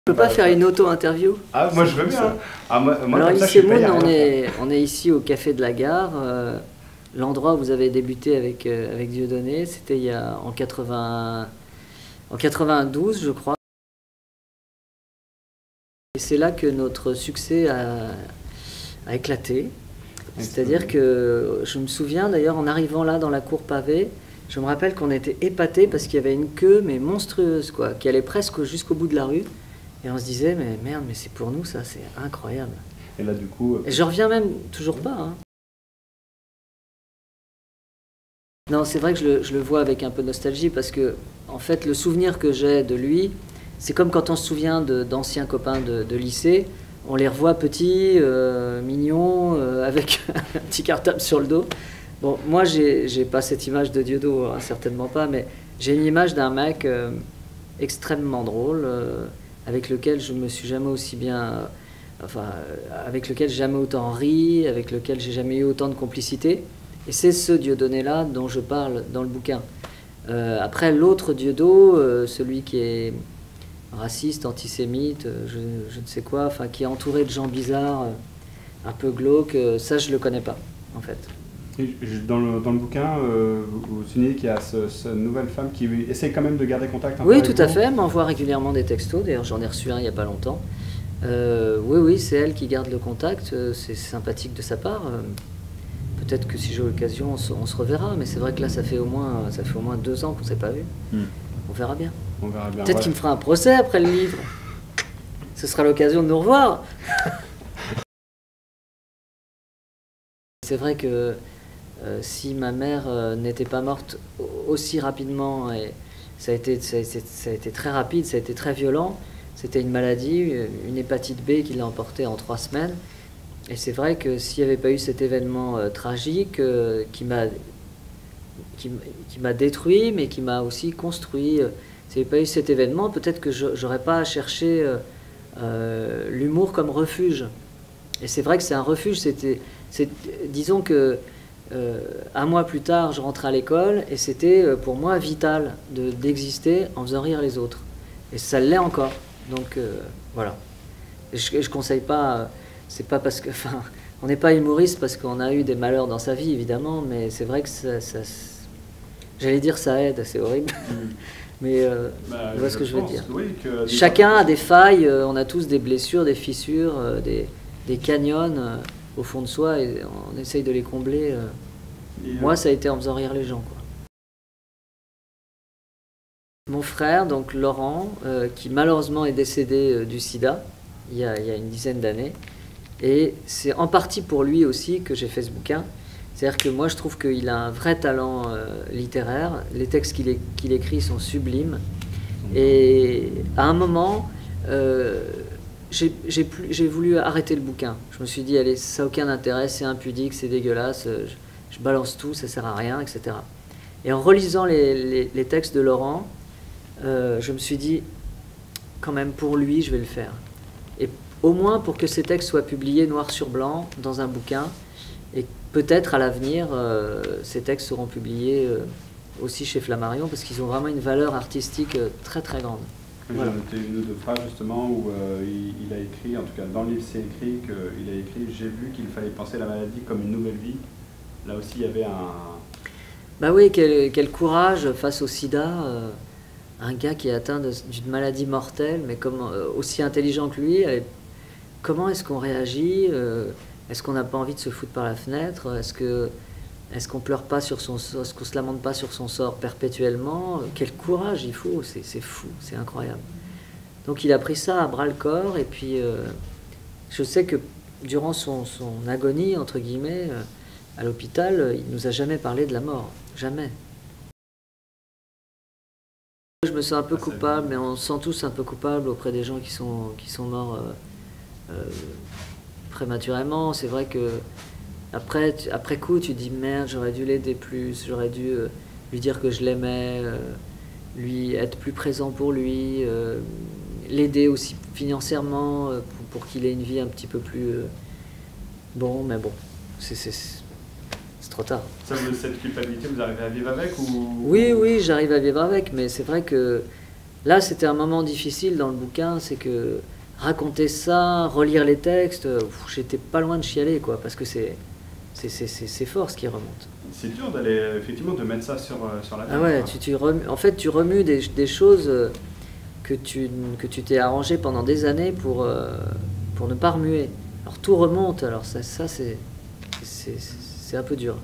On peut pas faire une auto-interview? Ah, moi je veux bien. Ah, moi, alors comme ça, Lycée Moon, on on est ici au Café de la Gare, l'endroit où vous avez débuté avec, avec Dieudonné, c'était en 92 je crois. Et c'est là que notre succès a éclaté. C'est-à-dire que je me souviens d'ailleurs en arrivant là dans la cour pavée, je me rappelle qu'on était épatés parce qu'il y avait une queue mais monstrueuse quoi, qui allait presque jusqu'au bout de la rue. Et on se disait, mais merde, mais c'est pour nous ça, c'est incroyable. Et là, du coup. Et je reviens même toujours pas. Hein. Non, c'est vrai que je le vois avec un peu de nostalgie parce que, en fait, le souvenir que j'ai de lui, c'est comme quand on se souvient d'anciens copains de lycée. On les revoit petits, mignons, avec un petit cartable sur le dos. Bon, moi, j'ai pas cette image de Diodo, hein, certainement pas, mais j'ai une image d'un mec extrêmement drôle. Avec lequel je me suis jamais aussi bien, avec lequel j'ai jamais autant ri, avec lequel j'ai jamais eu autant de complicité. Et c'est ce Dieudonné-là dont je parle dans le bouquin. Après, l'autre Diodo, celui qui est raciste, antisémite, je ne sais quoi, enfin, qui est entouré de gens bizarres, un peu glauques, ça je le connais pas, en fait. Et dans le bouquin, vous soulignez qu'il y a cette nouvelle femme qui essaie quand même de garder contact un peu Oui, avec tout à vous. fait, elle m'envoie régulièrement des textos, d'ailleurs j'en ai reçu un il n'y a pas longtemps. Oui, c'est elle qui garde le contact, c'est sympathique de sa part. Peut-être que si j'ai l'occasion, on se reverra, mais c'est vrai que là, ça fait au moins 2 ans qu'on ne s'est pas vu. On verra bien. On verra bien. Peut-être qu'il me fera un procès après le livre. Ce sera l'occasion de nous revoir. C'est vrai que si ma mère n'était pas morte aussi rapidement, et ça a été très rapide, ça a été très violent, c'était une maladie, une hépatite B qui l'a emportée en 3 semaines. Et c'est vrai que s'il n'y avait pas eu cet événement tragique qui m'a détruit, mais qui m'a aussi construit, s'il n'y avait pas eu cet événement, peut-être que je n'aurais pas cherché l'humour comme refuge. Et c'est vrai que c'est un refuge. Disons que 1 mois plus tard, je rentrais à l'école et c'était pour moi vital d'exister en faisant rire les autres. Et ça l'est encore. Donc voilà. Et je conseille pas. C'est pas parce que, enfin, on n'est pas humoriste parce qu'on a eu des malheurs dans sa vie, évidemment, mais c'est vrai que j'allais dire ça aide, c'est horrible, mais tu vois ce que je veux dire. Oui, chacun a des failles, on a tous des blessures, des fissures, des canyons au fond de soi et on essaye de les combler. Moi, ça a été en faisant rire les gens, quoi. Mon frère, donc Laurent, qui malheureusement est décédé du sida il y a une dizaine d'années. Et c'est en partie pour lui aussi que j'ai fait ce bouquin. C'est-à-dire que moi, je trouve qu'il a un vrai talent littéraire. Les textes qu'il écrit sont sublimes. Et à un moment, j'ai voulu arrêter le bouquin. Je me suis dit, allez, ça n'a aucun intérêt, c'est impudique, c'est dégueulasse, je balance tout, ça ne sert à rien, etc. Et en relisant les textes de Laurent, je me suis dit, quand même, pour lui, je vais le faire. Et au moins pour que ces textes soient publiés noir sur blanc dans un bouquin. Et peut-être à l'avenir, ces textes seront publiés aussi chez Flammarion parce qu'ils ont vraiment une valeur artistique très très grande. J'ai noté une ou deux phrases justement où il a écrit, en tout cas dans le livre c'est écrit, qu'il a écrit « J'ai vu qu'il fallait penser la maladie comme une nouvelle vie ». Là aussi il y avait un... Bah oui, quel courage face au sida. Un gars qui est atteint d'une maladie mortelle, mais aussi intelligent que lui. Comment est-ce qu'on réagit? Est-ce qu'on n'a pas envie de se foutre par la fenêtre? Est-ce qu'on pleure pas sur son sort? Est-ce qu'on se lamente pas sur son sort perpétuellement? Quel courage il faut, c'est fou, c'est incroyable. Donc il a pris ça à bras le corps et puis je sais que durant son agonie, entre guillemets, à l'hôpital, il nous a jamais parlé de la mort, jamais. Je me sens un peu coupable, mais on se sent tous un peu coupable auprès des gens qui sont morts prématurément. C'est vrai que après coup, tu dis merde, j'aurais dû l'aider plus, j'aurais dû lui dire que je l'aimais, lui être plus présent pour lui, l'aider aussi financièrement pour qu'il ait une vie un petit peu plus bon, mais bon, c'est trop tard. Cette culpabilité, vous arrivez à vivre avec ou... Oui, j'arrive à vivre avec, mais c'est vrai que Là, c'était un moment difficile dans le bouquin, c'est que raconter ça, relire les textes, j'étais pas loin de chialer, quoi, parce que c'est fort ce qui remonte. C'est dur d'aller, effectivement, de mettre ça sur la table. Ah ouais, en fait, tu remues des choses que tu t'es arrangé pendant des années pour ne pas remuer. Alors tout remonte, alors ça c'est un peu dur.